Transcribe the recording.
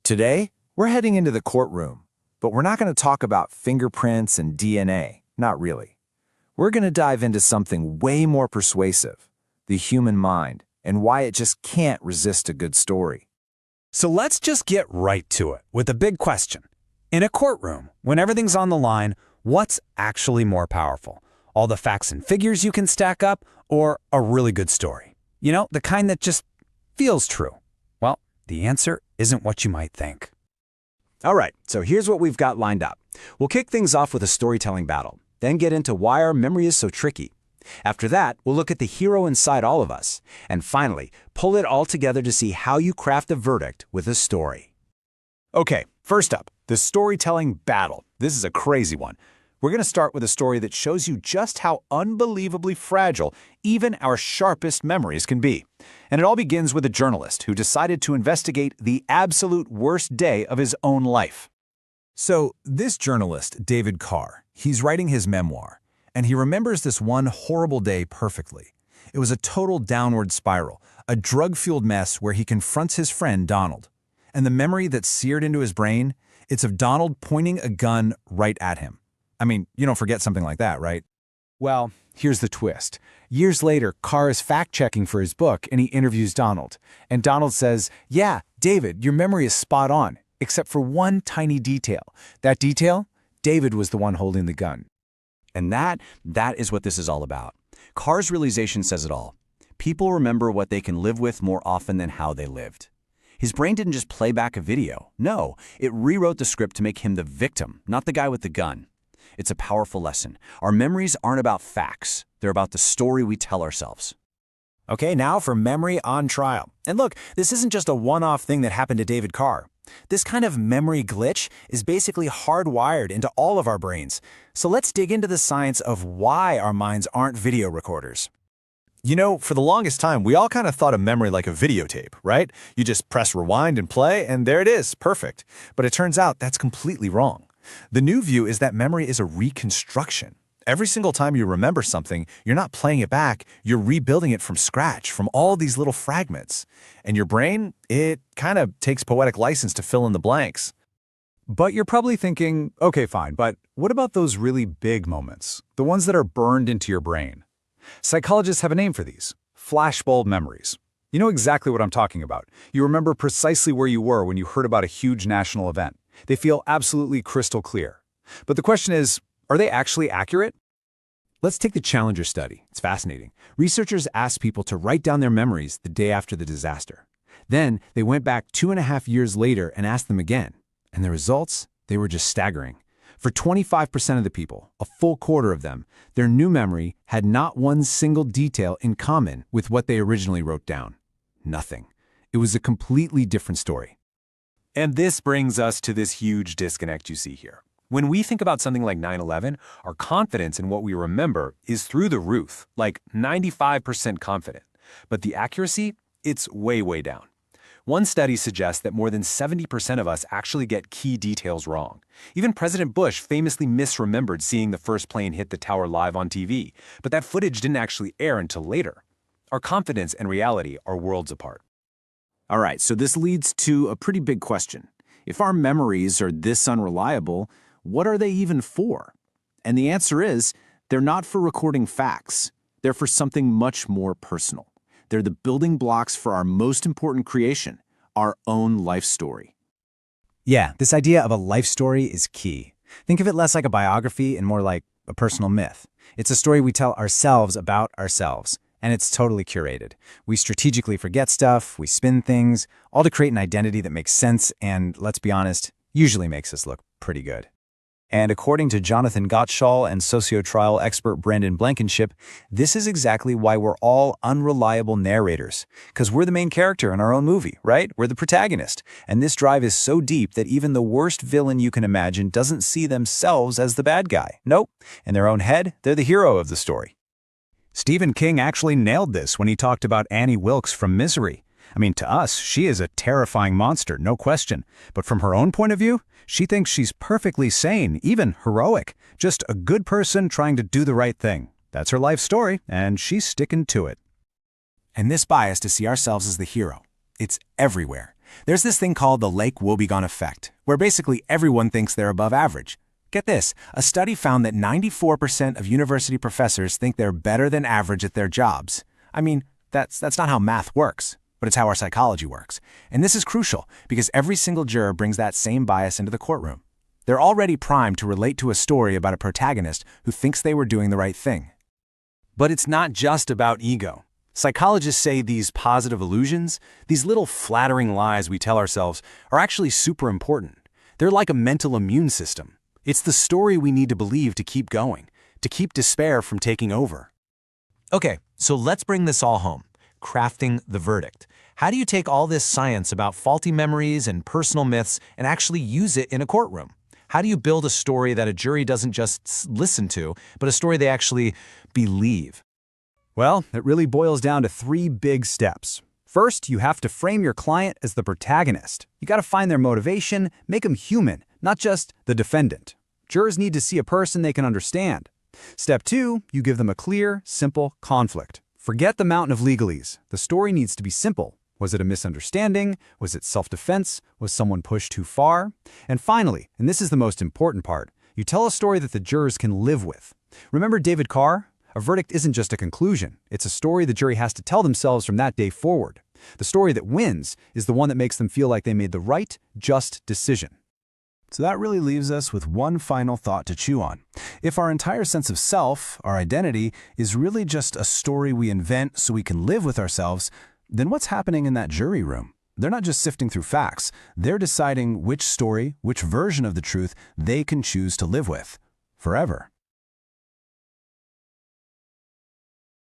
Today, we're heading into the courtroom, but we're not going to talk about fingerprints and DNA, not really. We're going to dive into something way more persuasive, the human mind, and why it just can't resist a good story. So let's just get right to it with a big question. In a courtroom, when everything's on the line, what's actually more powerful? All the facts and figures you can stack up, or a really good story? You know, the kind that just feels true. Well, the answer isn't what you might think. All right, so here's what we've got lined up. We'll kick things off with a storytelling battle, then get into why our memory is so tricky. After that, we'll look at the hero inside all of us, and finally, pull it all together to see how you craft a verdict with a story. Okay, first up, the storytelling battle. This is a crazy one. We're going to start with a story that shows you just how unbelievably fragile even our sharpest memories can be. And it all begins with a journalist who decided to investigate the absolute worst day of his own life. So, this journalist, David Carr, he's writing his memoir, and he remembers this one horrible day perfectly. It was a total downward spiral, a drug-fueled mess where he confronts his friend Donald. And the memory that's seared into his brain, it's of Donald pointing a gun right at him. I mean, you don't forget something like that, right? Well, here's the twist. Years later, Carr is fact-checking for his book, and he interviews Donald. And Donald says, "Yeah, David, your memory is spot on, except for one tiny detail. That detail? David was the one holding the gun." And that is what this is all about. Carr's realization says it all. People remember what they can live with more often than how they lived. His brain didn't just play back a video. No, it rewrote the script to make him the victim, not the guy with the gun. It's a powerful lesson. Our memories aren't about facts. They're about the story we tell ourselves. Okay, now for memory on trial. And look, this isn't just a one-off thing that happened to David Carr. This kind of memory glitch is basically hardwired into all of our brains. So let's dig into the science of why our minds aren't video recorders. You know, for the longest time, we all kind of thought of memory like a videotape, right? You just press rewind and play, and there it is, perfect. But it turns out that's completely wrong. The new view is that memory is a reconstruction. Every single time you remember something, you're not playing it back, you're rebuilding it from scratch, from all these little fragments. And your brain, it kind of takes poetic license to fill in the blanks. But you're probably thinking, okay, fine, but what about those really big moments? The ones that are burned into your brain? Psychologists have a name for these: flashbulb memories. You know exactly what I'm talking about. You remember precisely where you were when you heard about a huge national event. They feel absolutely crystal clear. But the question is, are they actually accurate? Let's take the Challenger study. It's fascinating. Researchers asked people to write down their memories the day after the disaster. Then they went back 2.5 years later and asked them again. And the results, they were just staggering. For 25% of the people, a full quarter of them, their new memory had not one single detail in common with what they originally wrote down. Nothing. It was a completely different story. And this brings us to this huge disconnect you see here. When we think about something like 9/11, our confidence in what we remember is through the roof, like 95% confident. But the accuracy, it's way, way down. One study suggests that more than 70% of us actually get key details wrong. Even President Bush famously misremembered seeing the first plane hit the tower live on TV, but that footage didn't actually air until later. Our confidence and reality are worlds apart. All right, so this leads to a pretty big question. If our memories are this unreliable, what are they even for? And the answer is, they're not for recording facts. They're for something much more personal. They're the building blocks for our most important creation, our own life story. Yeah, this idea of a life story is key. Think of it less like a biography and more like a personal myth. It's a story we tell ourselves about ourselves. And it's totally curated. We strategically forget stuff, we spin things, all to create an identity that makes sense and, let's be honest, usually makes us look pretty good. And according to Jonathan Gottschall and Socio-Trial expert Brandon Blankenship, this is exactly why we're all unreliable narrators. Because we're the main character in our own movie, right? We're the protagonist. And this drive is so deep that even the worst villain you can imagine doesn't see themselves as the bad guy. Nope. In their own head, they're the hero of the story. Stephen King actually nailed this when he talked about Annie Wilkes from Misery. I mean, to us, she is a terrifying monster, no question. But from her own point of view, she thinks she's perfectly sane, even heroic. Just a good person trying to do the right thing. That's her life story, and she's sticking to it. And this bias to see ourselves as the hero, it's everywhere. There's this thing called the Lake Wobegon effect, where basically everyone thinks they're above average. Get this, a study found that 94% of university professors think they're better than average at their jobs. I mean, that's not how math works, but it's how our psychology works. And this is crucial because every single juror brings that same bias into the courtroom. They're already primed to relate to a story about a protagonist who thinks they were doing the right thing. But it's not just about ego. Psychologists say these positive illusions, these little flattering lies we tell ourselves, are actually super important. They're like a mental immune system. It's the story we need to believe to keep going, to keep despair from taking over. Okay, so let's bring this all home. Crafting the verdict. How do you take all this science about faulty memories and personal myths and actually use it in a courtroom? How do you build a story that a jury doesn't just listen to, but a story they actually believe? Well, it really boils down to 3 big steps. First, you have to frame your client as the protagonist. You got to find their motivation, make them human, not just the defendant. Jurors need to see a person they can understand. Step 2, you give them a clear, simple conflict. Forget the mountain of legalese. The story needs to be simple. Was it a misunderstanding? Was it self-defense? Was someone pushed too far? And finally, and this is the most important part, you tell a story that the jurors can live with. Remember David Carr? A verdict isn't just a conclusion. It's a story the jury has to tell themselves from that day forward. The story that wins is the one that makes them feel like they made the right, just decision. So that really leaves us with one final thought to chew on. If our entire sense of self, our identity, is really just a story we invent so we can live with ourselves, then what's happening in that jury room? They're not just sifting through facts. They're deciding which story, which version of the truth they can choose to live with forever.